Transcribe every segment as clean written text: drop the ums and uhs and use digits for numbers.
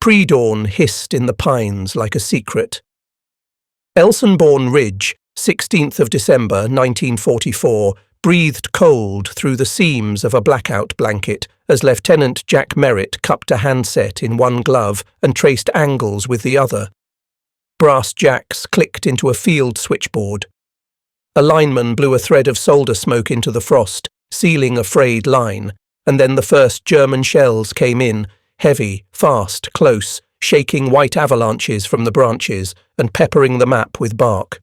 Pre-dawn hissed in the pines like a secret. Elsonbourne Ridge, 16th of December 1944, breathed cold through the seams of a blackout blanket as Lieutenant Jack Merritt cupped a handset in one glove and traced angles with the other. Brass jacks clicked into a field switchboard. A lineman blew a thread of solder smoke into the frost, sealing a frayed line, and then the first German shells came in, heavy, fast, close, shaking white avalanches from the branches and peppering the map with bark.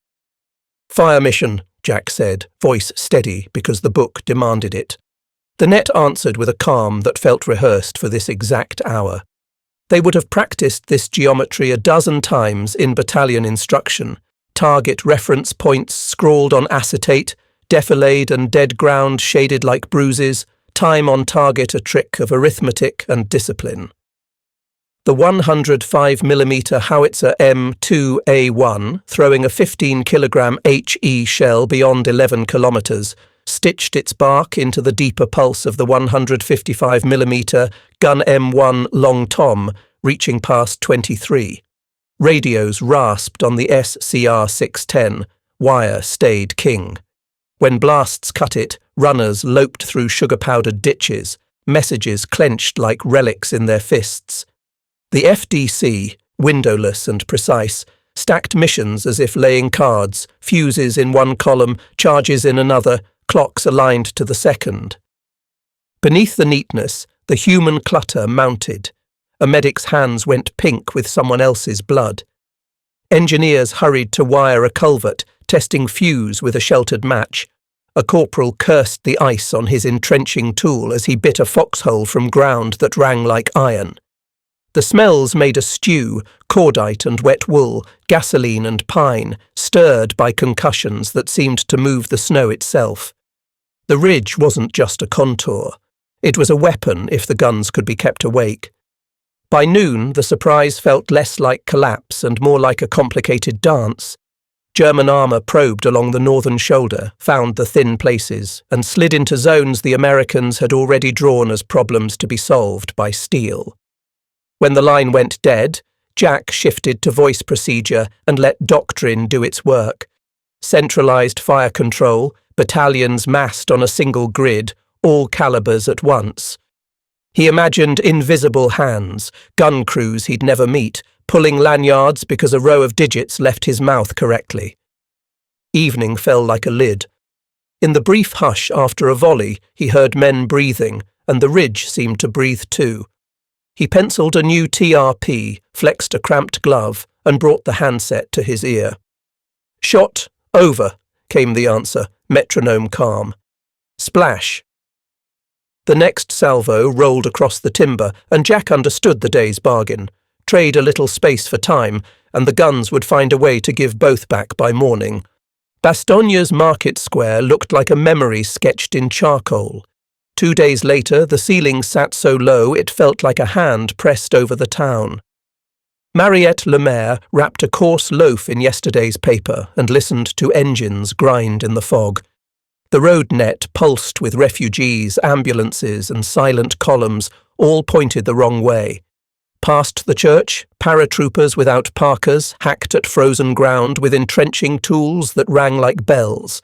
"Fire mission," Jack said, voice steady because the book demanded it. The net answered with a calm that felt rehearsed for this exact hour. They would have practiced this geometry a dozen times in battalion instruction. Target reference points scrawled on acetate, defilade and dead ground shaded like bruises, time on target a trick of arithmetic and discipline. The 105mm howitzer M2A1, throwing a 15-kilogram HE shell beyond 11 kilometers, stitched its bark into the deeper pulse of the 155mm Gun M1 Long Tom, reaching past 23. Radios rasped on the SCR 610. Wire stayed king. When blasts cut it, runners loped through sugar-powdered ditches, messages clenched like relics in their fists. The FDC, windowless and precise, stacked missions as if laying cards, fuses in one column, charges in another, clocks aligned to the second. Beneath the neatness, the human clutter mounted. A medic's hands went pink with someone else's blood. Engineers hurried to wire a culvert, testing fuse with a sheltered match. A corporal cursed the ice on his entrenching tool as he bit a foxhole from ground that rang like iron. The smells made a stew, cordite and wet wool, gasoline and pine, stirred by concussions that seemed to move the snow itself. The ridge wasn't just a contour. It was a weapon if the guns could be kept awake. By noon, the surprise felt less like collapse and more like a complicated dance. German armour probed along the northern shoulder, found the thin places, and slid into zones the Americans had already drawn as problems to be solved by steel. When the line went dead, Jack shifted to voice procedure and let doctrine do its work. Centralised fire control, battalions massed on a single grid, all calibers at once. He imagined invisible hands, gun crews he'd never meet, pulling lanyards because a row of digits left his mouth correctly. Evening fell like a lid. In the brief hush after a volley, he heard men breathing, and the ridge seemed to breathe too. He penciled a new TRP, flexed a cramped glove, and brought the handset to his ear. "Shot, over," came the answer, metronome calm. Splash. The next salvo rolled across the timber, and Jack understood the day's bargain. Trade a little space for time, and the guns would find a way to give both back by morning. Bastogne's market square looked like a memory sketched in charcoal. 2 days later, the ceiling sat so low it felt like a hand pressed over the town. Mariette Lemaire wrapped a coarse loaf in yesterday's paper and listened to engines grind in the fog. The road net pulsed with refugees, ambulances and silent columns, all pointed the wrong way. Past the church, paratroopers without parkas hacked at frozen ground with entrenching tools that rang like bells.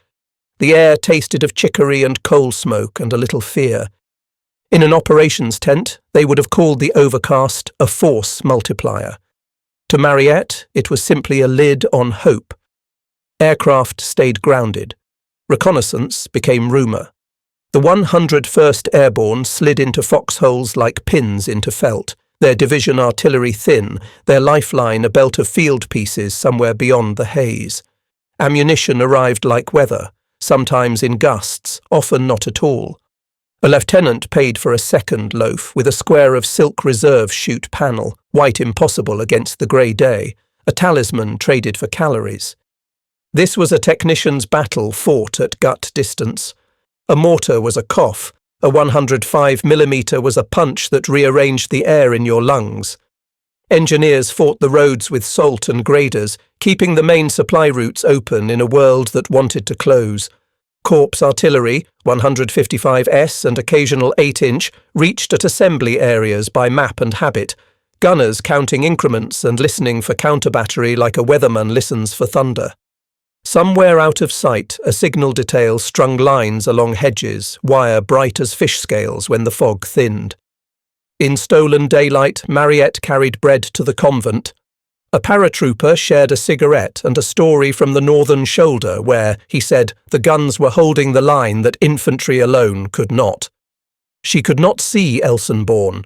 The air tasted of chicory and coal smoke and a little fear. In an operations tent, they would have called the overcast a force multiplier. To Mariette, it was simply a lid on hope. Aircraft stayed grounded. Reconnaissance became rumour. The 101st Airborne slid into foxholes like pins into felt, their division artillery thin, their lifeline a belt of field pieces somewhere beyond the haze. Ammunition arrived like weather, sometimes in gusts, often not at all. A lieutenant paid for a second loaf with a square of silk reserve chute panel, white impossible against the grey day, a talisman traded for calories. This was a technician's battle fought at gut distance. A mortar was a cough, a 105mm was a punch that rearranged the air in your lungs. Engineers fought the roads with salt and graders, keeping the main supply routes open in a world that wanted to close. Corps artillery, 155S and occasional 8-inch, reached at assembly areas by map and habit. gunners counting increments and listening for counter-battery like a weatherman listens for thunder. Somewhere out of sight, a signal detail strung lines along hedges, wire bright as fish scales when the fog thinned. In stolen daylight, Mariette carried bread to the convent. A paratrooper shared a cigarette and a story from the northern shoulder where, he said, the guns were holding the line that infantry alone could not. She could not see Elsenborn,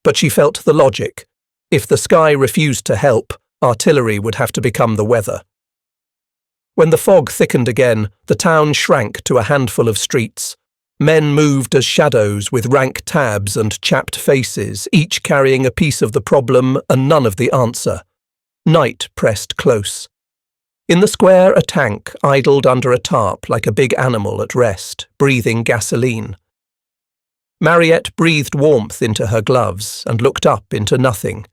but she felt the logic. If the sky refused to help, artillery would have to become the weather. When the fog thickened again, the town shrank to a handful of streets. Men moved as shadows with rank tabs and chapped faces, each carrying a piece of the problem and none of the answer. Night pressed close. In the square, a tank idled under a tarp like a big animal at rest, breathing gasoline. Mariette breathed warmth into her gloves and looked up into nothing.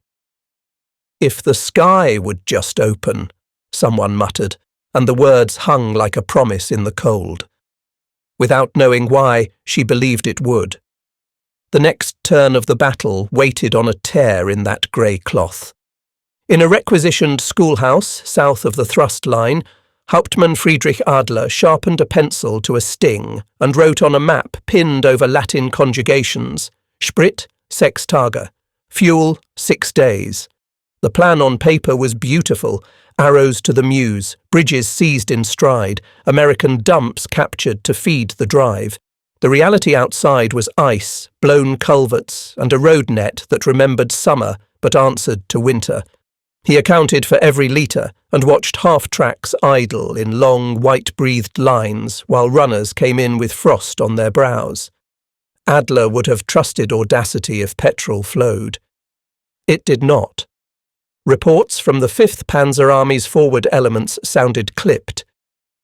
"If the sky would just open," someone muttered, and the words hung like a promise in the cold. Without knowing why, she believed it would. The next turn of the battle waited on a tear in that grey cloth. In a requisitioned schoolhouse south of the thrust line, Hauptmann Friedrich Adler sharpened a pencil to a sting and wrote on a map pinned over Latin conjugations, Sprit, 6 Tage, fuel, 6 days. The plan on paper was beautiful, arrows to the Meuse, bridges seized in stride, American dumps captured to feed the drive. The reality outside was ice, blown culverts, and a road net that remembered summer but answered to winter. He accounted for every litre and watched half-tracks idle in long, white-breathed lines while runners came in with frost on their brows. Adler would have trusted audacity if petrol flowed. It did not. Reports from the 5th Panzer Army's forward elements sounded clipped.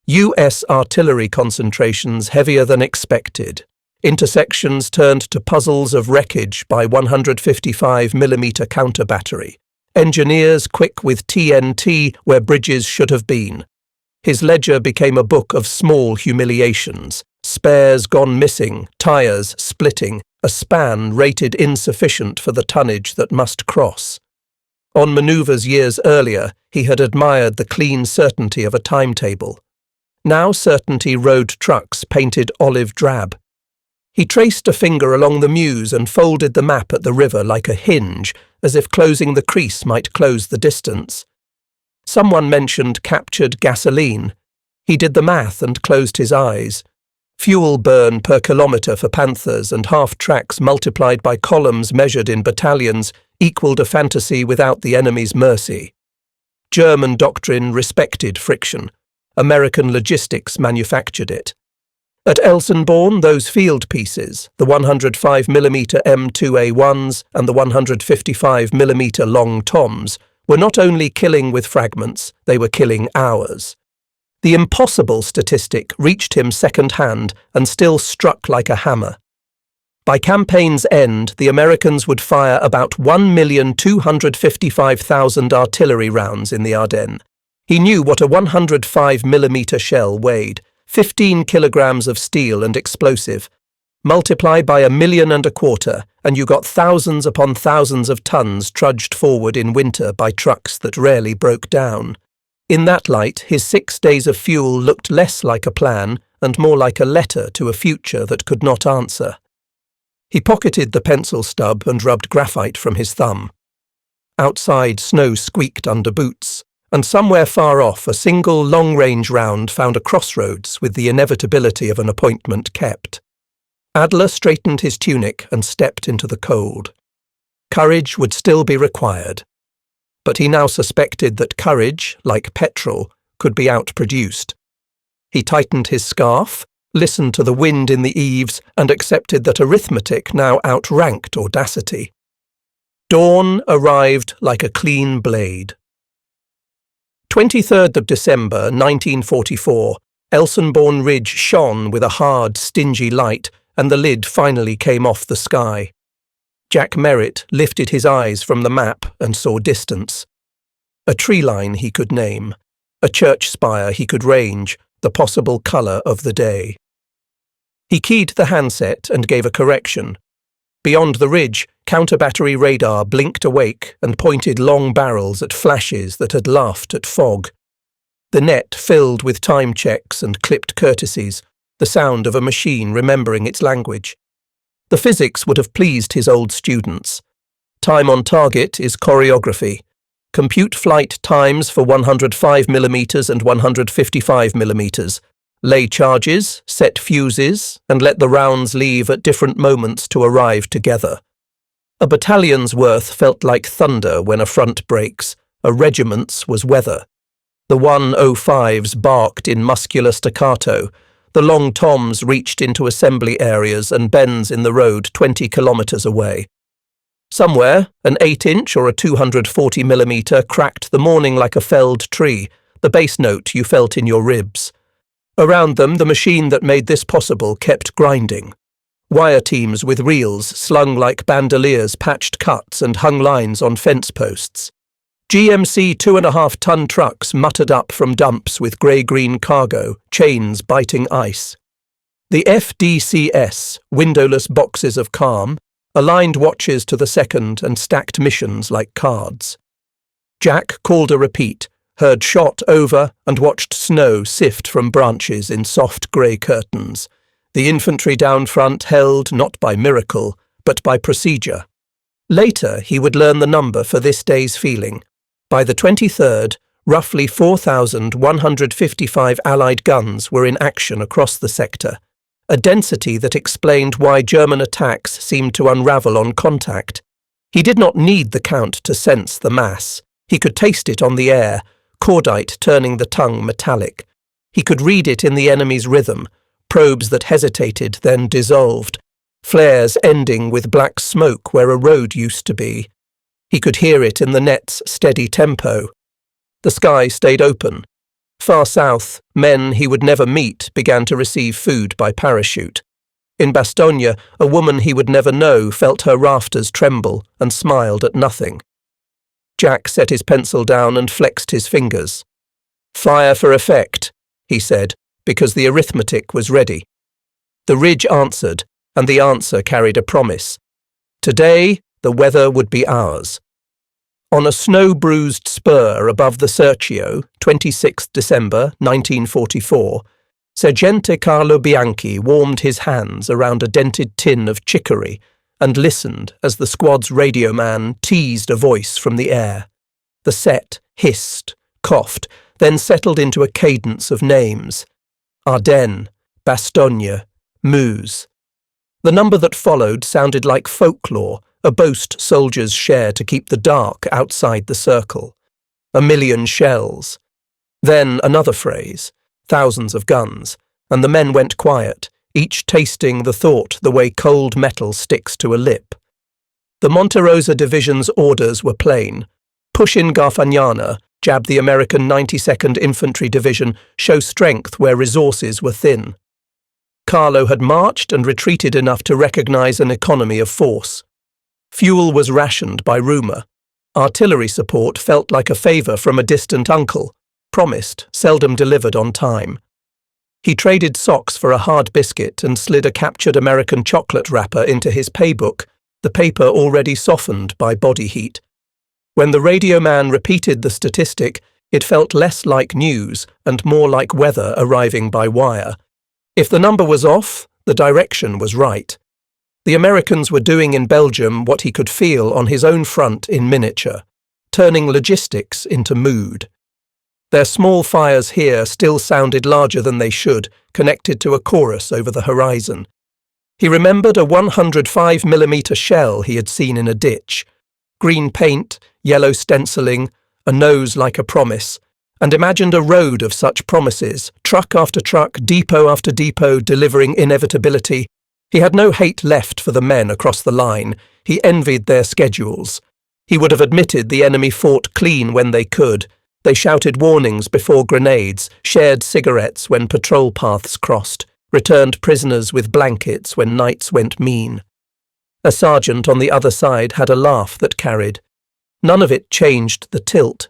US artillery concentrations heavier than expected. Intersections turned to puzzles of wreckage by 155mm counter-battery. Engineers quick with TNT where bridges should have been. His ledger became a book of small humiliations. Spares gone missing, tyres splitting, a span rated insufficient for the tonnage that must cross. On manoeuvres years earlier, he had admired the clean certainty of a timetable. Now certainty rode trucks painted olive drab. He traced a finger along the Meuse and folded the map at the river like a hinge, as if closing the crease might close the distance. Someone mentioned captured gasoline. He did the math and closed his eyes. Fuel burn per kilometre for Panthers and half-tracks multiplied by columns measured in battalions equalled a fantasy without the enemy's mercy. German doctrine respected friction. American logistics manufactured it. At Elsenborn, those field pieces, the 105mm M2A1s and the 155mm long toms, were not only killing with fragments, they were killing hours. The impossible statistic reached him second-hand and still struck like a hammer. By campaign's end, the Americans would fire about 1,255,000 artillery rounds in the Ardennes. He knew what a 105mm shell weighed, 15 kilograms of steel and explosive. Multiply by 1.25 million, and you got thousands upon thousands of tons trudged forward in winter by trucks that rarely broke down. In that light, his 6 days of fuel looked less like a plan and more like a letter to a future that could not answer. He pocketed the pencil stub and rubbed graphite from his thumb. Outside, snow squeaked under boots, and somewhere far off a single long-range round found a crossroads with the inevitability of an appointment kept. Adler straightened his tunic and stepped into the cold. Courage would still be required. But he now suspected that courage, like petrol, could be outproduced. He tightened his scarf, listened to the wind in the eaves, and accepted that arithmetic now outranked audacity. Dawn arrived like a clean blade. 23rd of December, 1944, Elsenborn Ridge shone with a hard, stingy light, and the lid finally came off the sky. Jack Merritt lifted his eyes from the map and saw distance. A tree line he could name, a church spire he could range, the possible colour of the day. He keyed the handset and gave a correction. Beyond the ridge, counter-battery radar blinked awake and pointed long barrels at flashes that had laughed at fog. The net filled with time checks and clipped courtesies, the sound of a machine remembering its language. The physics would have pleased his old students. Time on target is choreography. Compute flight times for 105mm and 155mm. Lay charges, set fuses, and let the rounds leave at different moments to arrive together. A battalion's worth felt like thunder when a front breaks. A regiment's was weather. The 105s barked in muscular staccato. The long toms reached into assembly areas and bends in the road 20 kilometres away. Somewhere, an 8-inch or a 240mm cracked the morning like a felled tree, the bass note you felt in your ribs. Around them, the machine that made this possible kept grinding. Wire teams with reels slung like bandoliers patched cuts and hung lines on fence posts. GMC 2.5-ton trucks muttered up from dumps with grey-green cargo, chains biting ice. The FDCS, windowless boxes of calm, aligned watches to the second and stacked missions like cards. Jack called a repeat, heard shot over and watched snow sift from branches in soft grey curtains. The infantry down front held not by miracle, but by procedure. Later he would learn the number for this day's feeling. By the 23rd, roughly 4,155 Allied guns were in action across the sector, a density that explained why German attacks seemed to unravel on contact. He did not need the count to sense the mass. He could taste it on the air, cordite turning the tongue metallic. He could read it in the enemy's rhythm, probes that hesitated then dissolved, flares ending with black smoke where a road used to be. He could hear it in the net's steady tempo. The sky stayed open. Far south, men he would never meet began to receive food by parachute. In Bastogne, a woman he would never know felt her rafters tremble and smiled at nothing. Jack set his pencil down and flexed his fingers. "Fire for effect," he said, because the arithmetic was ready. The ridge answered, and the answer carried a promise. Today, the weather would be ours. On a snow-bruised spur above the Serchio, 26th December 1944, Sergente Carlo Bianchi warmed his hands around a dented tin of chicory and listened as the squad's radio man teased a voice from the air. The set hissed, coughed, then settled into a cadence of names. Ardennes, Bastogne, Meuse. The number that followed sounded like folklore, a boast soldiers share to keep the dark outside the circle. 1,000,000 shells. Then another phrase, thousands of guns, and the men went quiet, each tasting the thought the way cold metal sticks to a lip. The Monte Rosa division's orders were plain. Push in Garfagnana, jab the American 92nd Infantry Division, show strength where resources were thin. Carlo had marched and retreated enough to recognize an economy of force. Fuel was rationed by rumour. Artillery support felt like a favour from a distant uncle, promised, seldom delivered on time. He traded socks for a hard biscuit and slid a captured American chocolate wrapper into his paybook, the paper already softened by body heat. When the radio man repeated the statistic, it felt less like news and more like weather arriving by wire. If the number was off, the direction was right. The Americans were doing in Belgium what he could feel on his own front in miniature, turning logistics into mood. Their small fires here still sounded larger than they should, connected to a chorus over the horizon. He remembered a 105mm shell he had seen in a ditch. Green paint, yellow stenciling, a nose like a promise, and imagined a road of such promises, truck after truck, depot after depot, delivering inevitability. He had no hate left for the men across the line. He envied their schedules. He would have admitted the enemy fought clean when they could. They shouted warnings before grenades, shared cigarettes when patrol paths crossed, returned prisoners with blankets when nights went mean. A sergeant on the other side had a laugh that carried. None of it changed the tilt.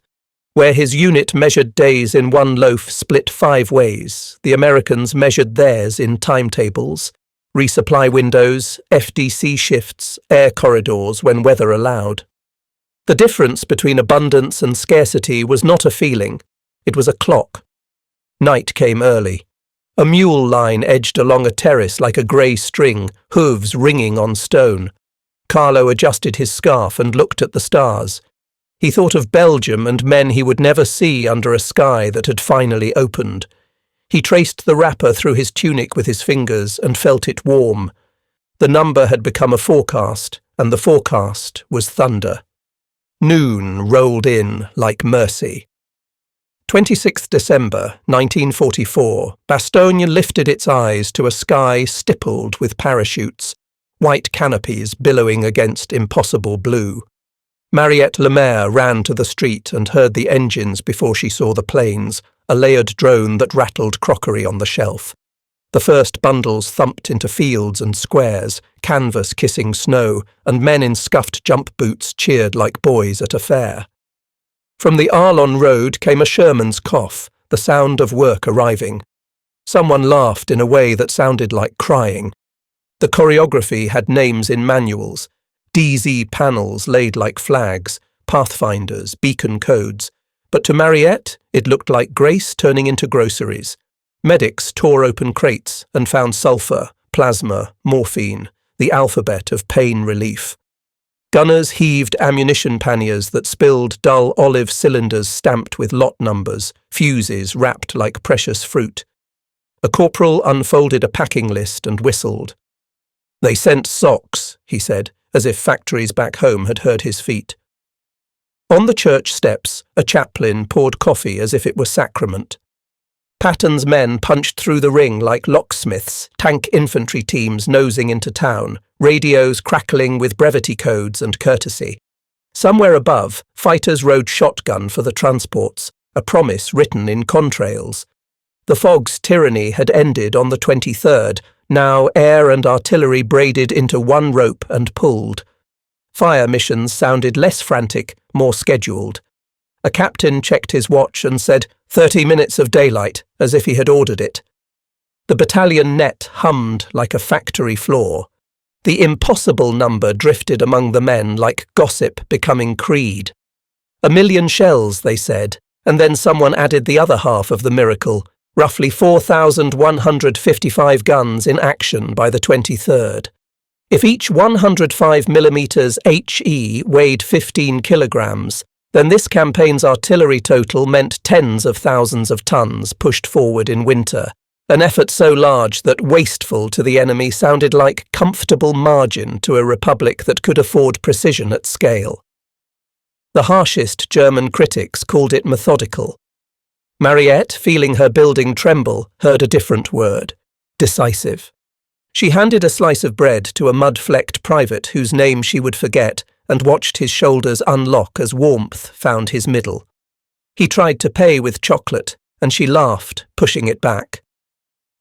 Where his unit measured days in one loaf split 5 ways, the Americans measured theirs in timetables. resupply windows, FDC shifts, air corridors when weather allowed. The difference between abundance and scarcity was not a feeling, it was a clock. Night came early. A mule line edged along a terrace like a grey string, hooves ringing on stone. Carlo adjusted his scarf and looked at the stars. He thought of Belgium and men he would never see under a sky that had finally opened. He traced the wrapper through his tunic with his fingers and felt it warm. The number had become a forecast, and the forecast was thunder. Noon rolled in like mercy. 26th December 1944, Bastogne lifted its eyes to a sky stippled with parachutes, white canopies billowing against impossible blue. Mariette Lemaire ran to the street and heard the engines before she saw the planes, a layered drone that rattled crockery on the shelf. The first bundles thumped into fields and squares, canvas kissing snow, and men in scuffed jump boots cheered like boys at a fair. From the Arlon road came a Sherman's cough, the sound of work arriving. Someone laughed in a way that sounded like crying. The choreography had names in manuals, DZ panels laid like flags, pathfinders, beacon codes, but to Mariette it looked like grace turning into groceries. Medics tore open crates and found sulfur, plasma, morphine, the alphabet of pain relief. Gunners heaved ammunition panniers that spilled dull olive cylinders stamped with lot numbers, fuses wrapped like precious fruit. A corporal unfolded a packing list and whistled. "They sent socks," he said, as if factories back home had heard his feet. On the church steps, a chaplain poured coffee as if it were sacrament. Patton's men punched through the ring like locksmiths, tank infantry teams nosing into town, radios crackling with brevity codes and courtesy. Somewhere above, fighters rode shotgun for the transports, a promise written in contrails. The fog's tyranny had ended on the 23rd, now air and artillery braided into one rope and pulled. Fire missions sounded less frantic, more scheduled. A captain checked his watch and said, 30 minutes of daylight, as if he had ordered it. The battalion net hummed like a factory floor. The impossible number drifted among the men like gossip becoming creed. 1 million shells, they said, and then someone added the other half of the miracle, roughly 4,155 guns in action by the 23rd. If each 105mm HE weighed 15 kilograms, then this campaign's artillery total meant tens of thousands of tons pushed forward in winter, an effort so large that wasteful to the enemy sounded like comfortable margin to a republic that could afford precision at scale. The harshest German critics called it methodical. Mariette, feeling her building tremble, heard a different word: decisive. She handed a slice of bread to a mud-flecked private whose name she would forget, and watched his shoulders unlock as warmth found his middle. He tried to pay with chocolate, and she laughed, pushing it back.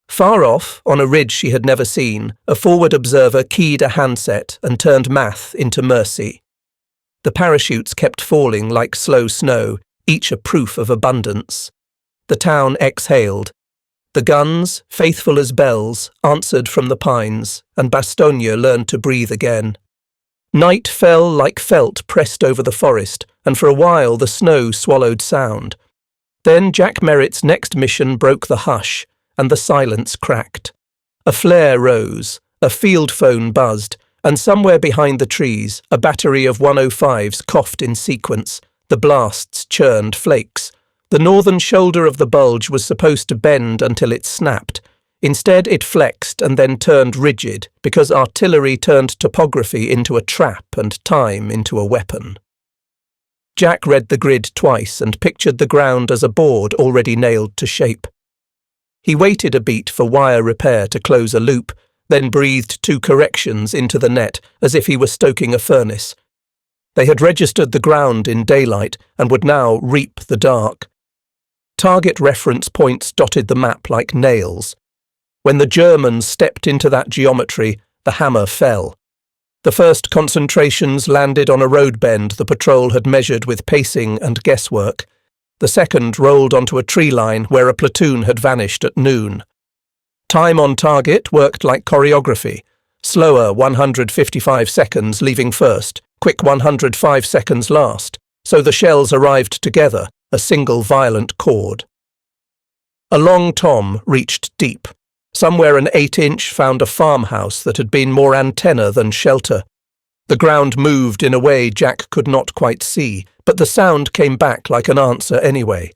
Far off, on a ridge she had never seen, a forward observer keyed a handset and turned math into mercy. The parachutes kept falling like slow snow, each a proof of abundance. The town exhaled. The guns, faithful as bells, answered from the pines, and Bastogne learned to breathe again. Night fell like felt pressed over the forest, and for a while the snow swallowed sound. Then Jack Merritt's next mission broke the hush, and the silence cracked. A flare rose, a field phone buzzed, and somewhere behind the trees, a battery of 105s coughed in sequence. The blasts churned flakes. The northern shoulder of the Bulge was supposed to bend until it snapped. Instead, it flexed and then turned rigid, because artillery turned topography into a trap and time into a weapon. Jack read the grid twice and pictured the ground as a board already nailed to shape. He waited a beat for wire repair to close a loop, then breathed 2 corrections into the net as if he were stoking a furnace. They had registered the ground in daylight and would now reap the dark. Target reference points dotted the map like nails. When the Germans stepped into that geometry, the hammer fell. The first concentrations landed on a road bend the patrol had measured with pacing and guesswork. The second rolled onto a tree line where a platoon had vanished at noon. Time on target worked like choreography. Slower 155 seconds leaving first, quick 105 seconds last, so the shells arrived together, a single violent chord. A long tom reached deep. Somewhere an 8-inch found a farmhouse that had been more antenna than shelter. The ground moved in a way Jack could not quite see, but the sound came back like an answer anyway.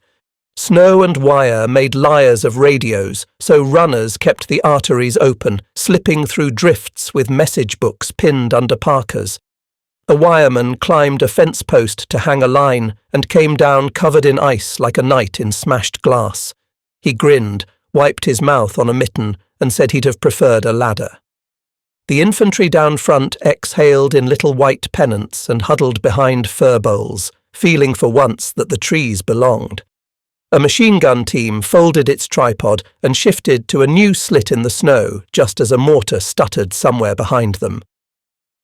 Snow and wire made lyres of radios, so runners kept the arteries open, slipping through drifts with message books pinned under parkas. A wireman climbed a fence post to hang a line and came down covered in ice like a knight in smashed glass. He grinned, wiped his mouth on a mitten, and said he'd have preferred a ladder. The infantry down front exhaled in little white pennants and huddled behind fir boles, feeling for once that the trees belonged. A machine gun team folded its tripod and shifted to a new slit in the snow just as a mortar stuttered somewhere behind them.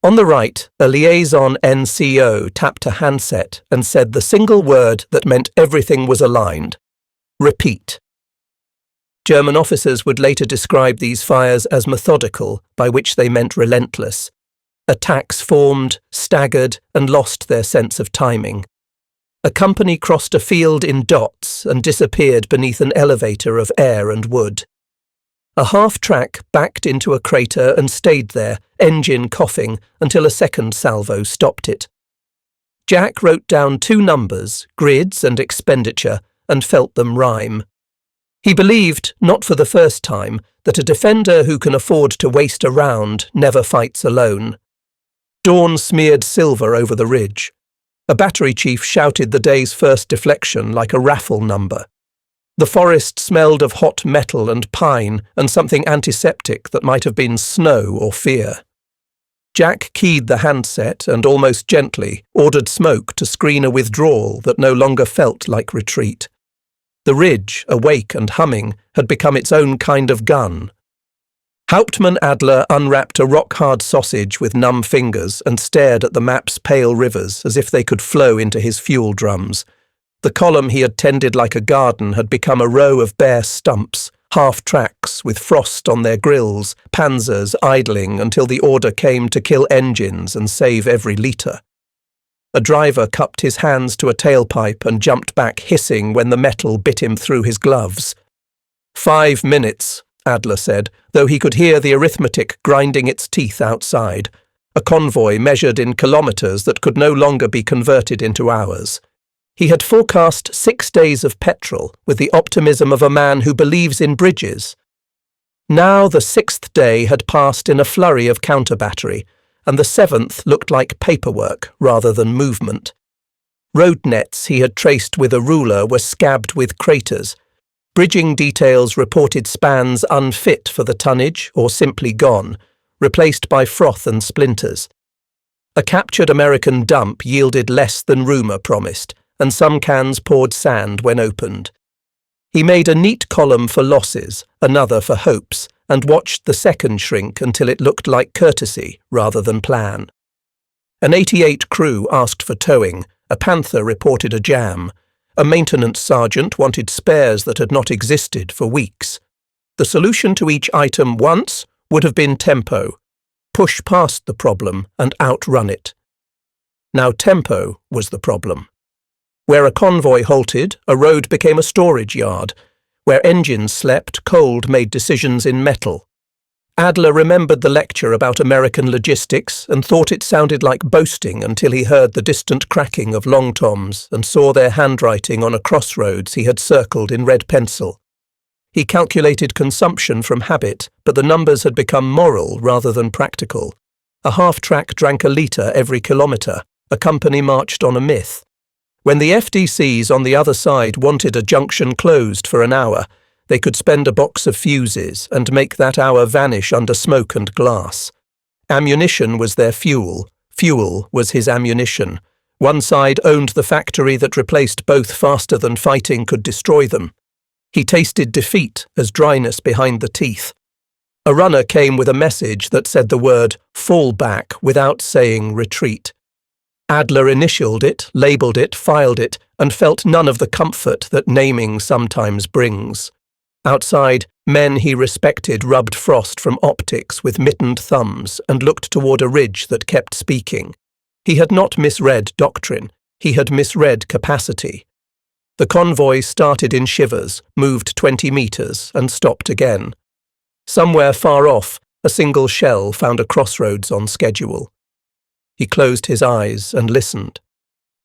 On the right, a liaison NCO tapped a handset and said the single word that meant everything was aligned: repeat. German officers would later describe these fires as methodical, by which they meant relentless. Attacks formed, staggered, and lost their sense of timing. A company crossed a field in dots and disappeared beneath an elevator of air and wood. A half-track backed into a crater and stayed there, engine coughing, until a second salvo stopped it. Jack wrote down 2 numbers, grids and expenditure, and felt them rhyme. He believed, not for the first time, that a defender who can afford to waste a round never fights alone. Dawn smeared silver over the ridge. A battery chief shouted the day's first deflection like a raffle number. The forest smelled of hot metal and pine and something antiseptic that might have been snow or fear. Jack keyed the handset and, almost gently, ordered smoke to screen a withdrawal that no longer felt like retreat. The ridge, awake and humming, had become its own kind of gun. Hauptmann Adler unwrapped a rock-hard sausage with numb fingers and stared at the map's pale rivers as if they could flow into his fuel drums. The column he had tended like a garden had become a row of bare stumps, half-tracks with frost on their grills, panzers idling until the order came to kill engines and save every litre. A driver cupped his hands to a tailpipe and jumped back hissing when the metal bit him through his gloves. 5 minutes, Adler said, though he could hear the arithmetic grinding its teeth outside, a convoy measured in kilometres that could no longer be converted into hours. He had forecast 6 days of petrol with the optimism of a man who believes in bridges. Now the 6th day had passed in a flurry of counter-battery, and the 7th looked like paperwork rather than movement. Road nets he had traced with a ruler were scabbed with craters. Bridging details reported spans unfit for the tonnage or simply gone, replaced by froth and splinters. A captured American dump yielded less than rumour promised, and some cans poured sand when opened. He made a neat column for losses, another for hopes, and watched the second shrink until it looked like courtesy rather than plan. An 88 crew asked for towing, a Panther reported a jam, a maintenance sergeant wanted spares that had not existed for weeks. The solution to each item once would have been tempo. Push past the problem and outrun it. Now tempo was the problem. Where a convoy halted, a road became a storage yard. Where engines slept, cold made decisions in metal. Adler remembered the lecture about American logistics and thought it sounded like boasting until he heard the distant cracking of long toms and saw their handwriting on a crossroads he had circled in red pencil. He calculated consumption from habit, but the numbers had become moral rather than practical. A half-track drank a litre every kilometre. A company marched on a myth. When the FDCs on the other side wanted a junction closed for an hour, they could spend a box of fuses and make that hour vanish under smoke and glass. Ammunition was their fuel. Fuel was his ammunition. One side owned the factory that replaced both faster than fighting could destroy them. He tasted defeat as dryness behind the teeth. A runner came with a message that said the word "fall back" without saying retreat. Adler initialed it, labelled it, filed it, and felt none of the comfort that naming sometimes brings. Outside, men he respected rubbed frost from optics with mittened thumbs and looked toward a ridge that kept speaking. He had not misread doctrine, he had misread capacity. The convoy started in shivers, moved 20 meters, and stopped again. Somewhere far off, a single shell found a crossroads on schedule. He closed his eyes and listened.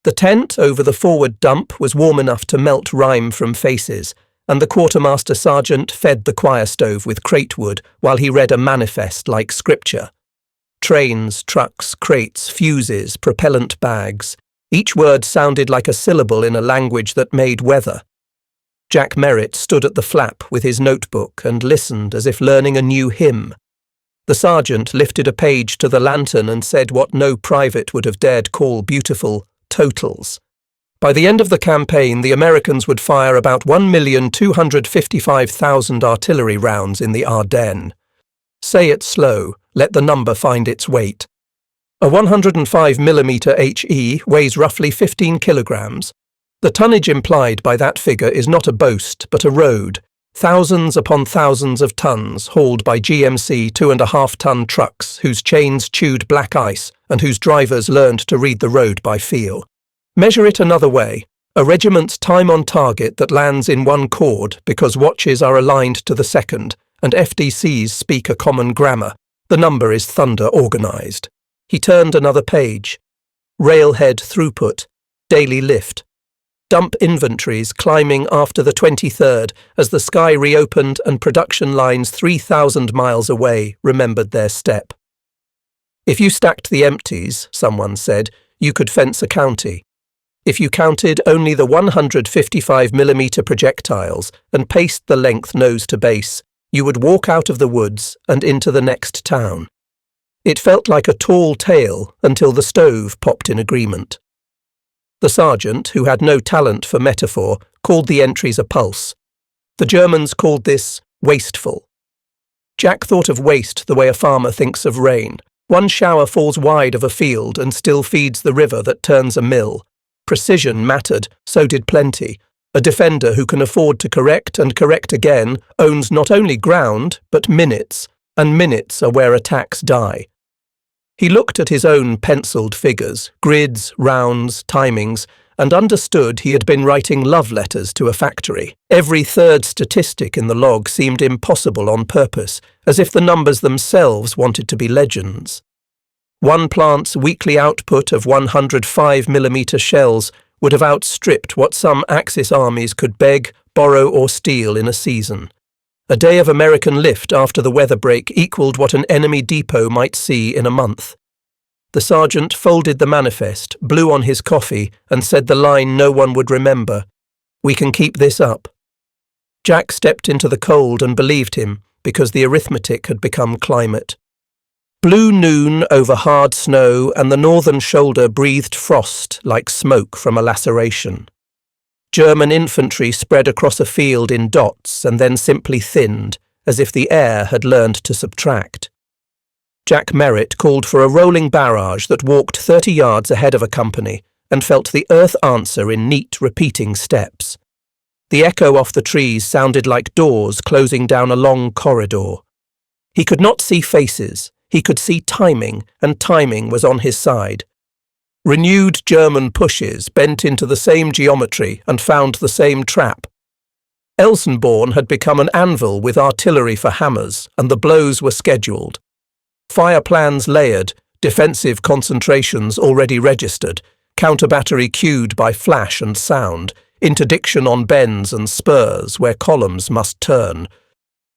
The tent over the forward dump was warm enough to melt rime from faces, and the quartermaster sergeant fed the choir stove with crate wood while he read a manifest like scripture. Trains, trucks, crates, fuses, propellant bags. Each word sounded like a syllable in a language that made weather. Jack Merritt stood at the flap with his notebook and listened as if learning a new hymn. The sergeant lifted a page to the lantern and said what no private would have dared call beautiful totals. By the end of the campaign, the Americans would fire about 1,255,000 artillery rounds in the Ardennes. Say it slow, let the number find its weight. A 105mm HE weighs roughly 15 kilograms. The tonnage implied by that figure is not a boast, but a road. Thousands upon thousands of tons hauled by GMC 2.5-ton trucks whose chains chewed black ice and whose drivers learned to read the road by feel. Measure it another way. A regiment's time on target that lands in one chord because watches are aligned to the second and FDCs speak a common grammar. The number is thunder organized. He turned another page. Railhead throughput. Daily lift. Dump inventories climbing after the 23rd as the sky reopened and production lines 3,000 miles away remembered their step. If you stacked the empties, someone said, you could fence a county. If you counted only the 155mm projectiles and paced the length nose to base, you would walk out of the woods and into the next town. It felt like a tall tale until the stove popped in agreement. The sergeant, who had no talent for metaphor, called the entries a pulse. The Germans called this wasteful. Jack thought of waste the way a farmer thinks of rain. One shower falls wide of a field and still feeds the river that turns a mill. Precision mattered, so did plenty. A defender who can afford to correct and correct again owns not only ground, but minutes, and minutes are where attacks die. He looked at his own penciled figures, grids, rounds, timings, and understood he had been writing love letters to a factory. Every third statistic in the log seemed impossible on purpose, as if the numbers themselves wanted to be legends. One plant's weekly output of 105mm shells would have outstripped what some Axis armies could beg, borrow, or steal in a season. A day of American lift after the weather break equaled what an enemy depot might see in a month. The sergeant folded the manifest, blew on his coffee, and said the line no one would remember. "We can keep this up." Jack stepped into the cold and believed him, because the arithmetic had become climate. Blue noon over hard snow, and the northern shoulder breathed frost like smoke from a laceration. German infantry spread across a field in dots and then simply thinned, as if the air had learned to subtract. Jack Merritt called for a rolling barrage that walked 30 yards ahead of a company and felt the earth answer in neat, repeating steps. The echo off the trees sounded like doors closing down a long corridor. He could not see faces. He could see timing, and timing was on his side. Renewed German pushes bent into the same geometry and found the same trap. Elsenborn had become an anvil with artillery for hammers, and the blows were scheduled. Fire plans layered, defensive concentrations already registered, counter-battery cued by flash and sound, interdiction on bends and spurs where columns must turn.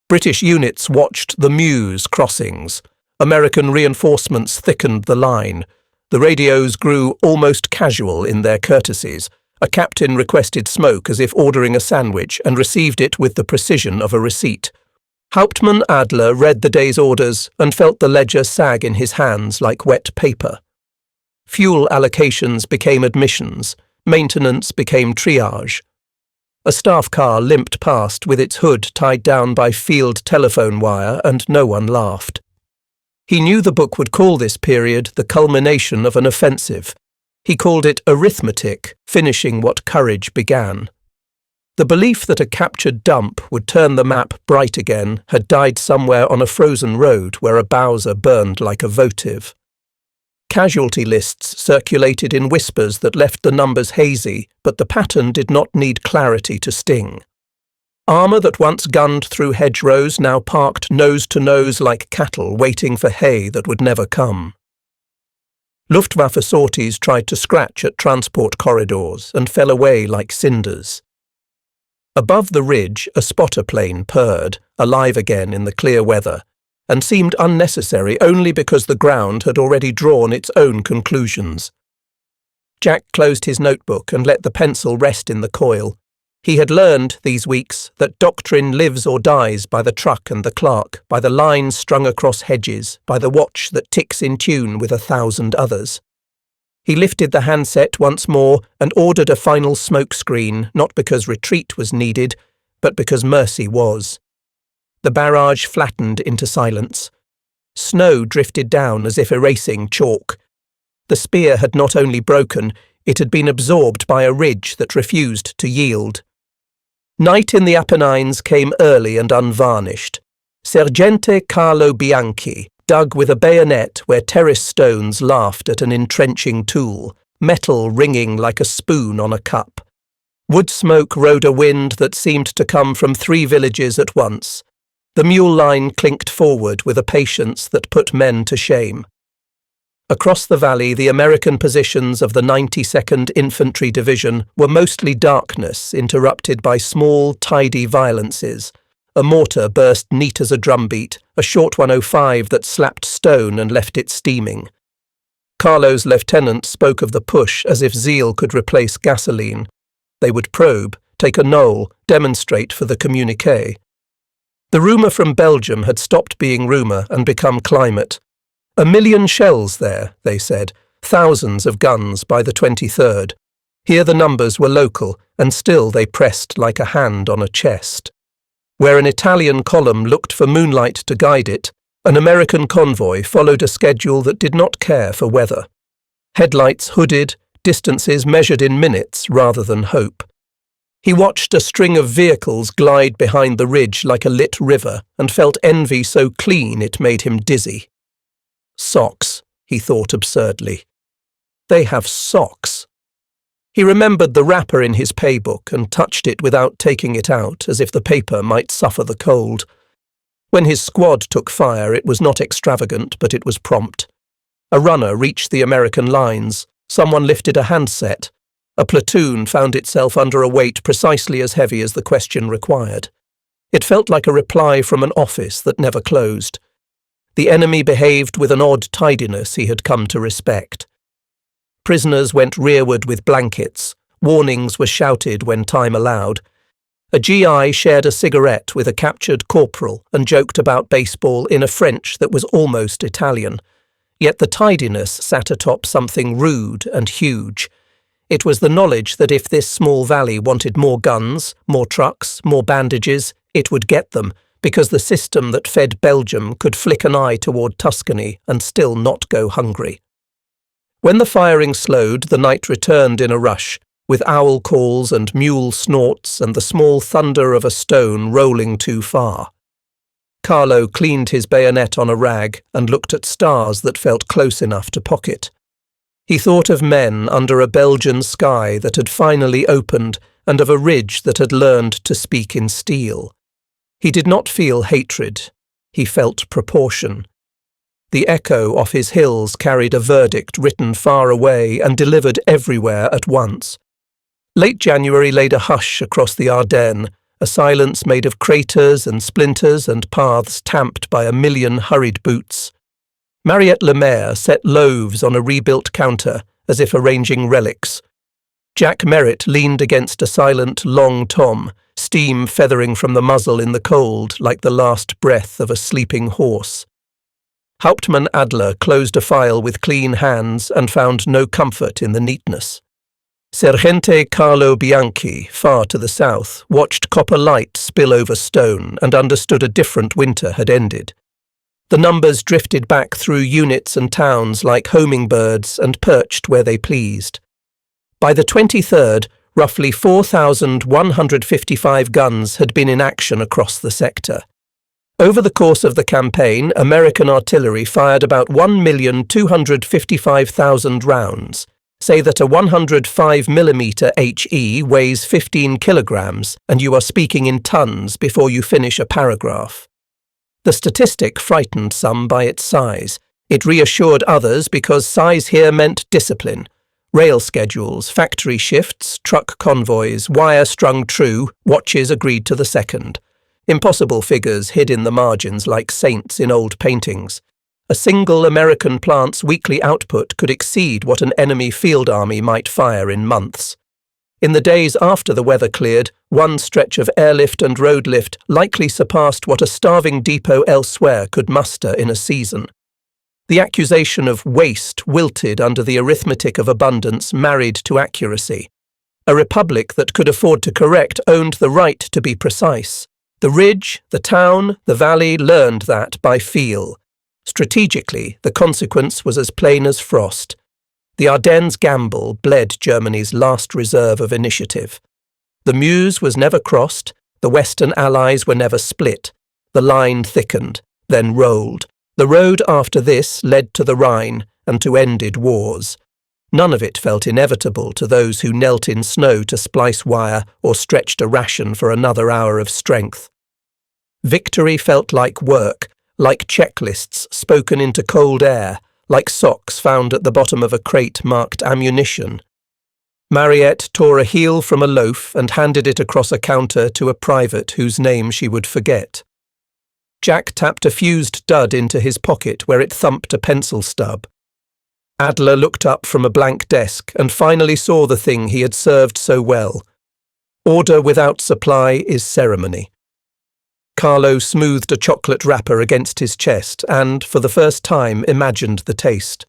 British units watched the Meuse crossings. American reinforcements thickened the line. The radios grew almost casual in their courtesies. A captain requested smoke as if ordering a sandwich and received it with the precision of a receipt. Hauptmann Adler read the day's orders and felt the ledger sag in his hands like wet paper. Fuel allocations became admissions. Maintenance became triage. A staff car limped past with its hood tied down by field telephone wire, and no one laughed. He knew the book would call this period the culmination of an offensive. He called it arithmetic, finishing what courage began. The belief that a captured dump would turn the map bright again had died somewhere on a frozen road where a Bowser burned like a votive. Casualty lists circulated in whispers that left the numbers hazy, but the pattern did not need clarity to sting. Armour that once gunned through hedgerows now parked nose to nose like cattle waiting for hay that would never come. Luftwaffe sorties tried to scratch at transport corridors and fell away like cinders. Above the ridge, a spotter plane purred, alive again in the clear weather, and seemed unnecessary only because the ground had already drawn its own conclusions. Jack closed his notebook and let the pencil rest in the coil. He had learned, these weeks, that doctrine lives or dies by the truck and the clerk, by the lines strung across hedges, by the watch that ticks in tune with 1,000 others. He lifted the handset once more and ordered a final smoke screen, not because retreat was needed, but because mercy was. The barrage flattened into silence. Snow drifted down as if erasing chalk. The spear had not only broken, it had been absorbed by a ridge that refused to yield. Night in the Apennines came early and unvarnished. Sergente Carlo Bianchi dug with a bayonet where terrace stones laughed at an entrenching tool, metal ringing like a spoon on a cup. Wood smoke rode a wind that seemed to come from 3 villages at once. The mule line clinked forward with a patience that put men to shame. Across the valley, the American positions of the 92nd Infantry Division were mostly darkness interrupted by small, tidy violences. A mortar burst neat as a drumbeat, a short 105 that slapped stone and left it steaming. Carlo's lieutenant spoke of the push as if zeal could replace gasoline. They would probe, take a knoll, demonstrate for the communiqué. The rumour from Belgium had stopped being rumour and become climate. 1 million shells there, they said, thousands of guns by the 23rd. Here the numbers were local, and still they pressed like a hand on a chest. Where an Italian column looked for moonlight to guide it, an American convoy followed a schedule that did not care for weather. Headlights hooded, distances measured in minutes rather than hope. He watched a string of vehicles glide behind the ridge like a lit river and felt envy so clean it made him dizzy. Socks, he thought absurdly. They have socks. He remembered the wrapper in his paybook and touched it without taking it out, as if the paper might suffer the cold. When his squad took fire, it was not extravagant, but it was prompt. A runner reached the American lines. Someone lifted a handset. A platoon found itself under a weight precisely as heavy as the question required. It felt like a reply from an office that never closed. The enemy behaved with an odd tidiness he had come to respect. Prisoners went rearward with blankets. Warnings were shouted when time allowed. A GI shared a cigarette with a captured corporal and joked about baseball in a French that was almost Italian. Yet the tidiness sat atop something rude and huge. It was the knowledge that if this small valley wanted more guns, more trucks, more bandages, it would get them, because the system that fed Belgium could flick an eye toward Tuscany and still not go hungry. When the firing slowed, the night returned in a rush, with owl calls and mule snorts and the small thunder of a stone rolling too far. Carlo cleaned his bayonet on a rag and looked at stars that felt close enough to pocket. He thought of men under a Belgian sky that had finally opened and of a ridge that had learned to speak in steel. He did not feel hatred. He felt proportion. The echo off his hills carried a verdict written far away and delivered everywhere at once. Late January laid a hush across the Ardennes, a silence made of craters and splinters and paths tamped by 1 million hurried boots. Mariette Lemaire set loaves on a rebuilt counter, as if arranging relics. Jack Merritt leaned against a silent long tom, steam feathering from the muzzle in the cold like the last breath of a sleeping horse. Hauptmann Adler closed a file with clean hands and found no comfort in the neatness. Sergente Carlo Bianchi, far to the south, watched copper light spill over stone and understood a different winter had ended. The numbers drifted back through units and towns like homing birds and perched where they pleased. By the 23rd, Roughly 4,155 guns had been in action across the sector. Over the course of the campaign, American artillery fired about 1,255,000 rounds. Say that a 105mm HE weighs 15 kilograms, and you are speaking in tons before you finish a paragraph. The statistic frightened some by its size. It reassured others because size here meant discipline. Rail schedules, factory shifts, truck convoys, wire strung true, watches agreed to the second. Impossible figures hid in the margins like saints in old paintings. A single American plant's weekly output could exceed what an enemy field army might fire in months. In the days after the weather cleared, one stretch of airlift and road lift likely surpassed what a starving depot elsewhere could muster in a season. The accusation of waste wilted under the arithmetic of abundance married to accuracy. A republic that could afford to correct owned the right to be precise. The ridge, the town, the valley learned that by feel. Strategically, the consequence was as plain as frost. The Ardennes gamble bled Germany's last reserve of initiative. The Meuse was never crossed, the Western Allies were never split. The line thickened, then rolled. The road after this led to the Rhine and to ended wars. None of it felt inevitable to those who knelt in snow to splice wire or stretched a ration for another hour of strength. Victory felt like work, like checklists spoken into cold air, like socks found at the bottom of a crate marked ammunition. Mariette tore a heel from a loaf and handed it across a counter to a private whose name she would forget. Jack tapped a fused dud into his pocket where it thumped a pencil stub. Adler looked up from a blank desk and finally saw the thing he had served so well. Order without supply is ceremony. Carlo smoothed a chocolate wrapper against his chest and, for the first time, imagined the taste.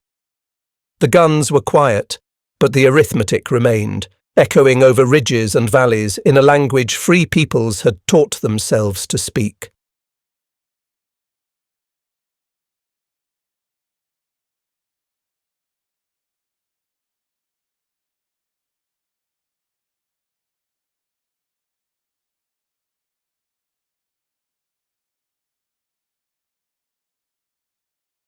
The guns were quiet, but the arithmetic remained, echoing over ridges and valleys in a language free peoples had taught themselves to speak.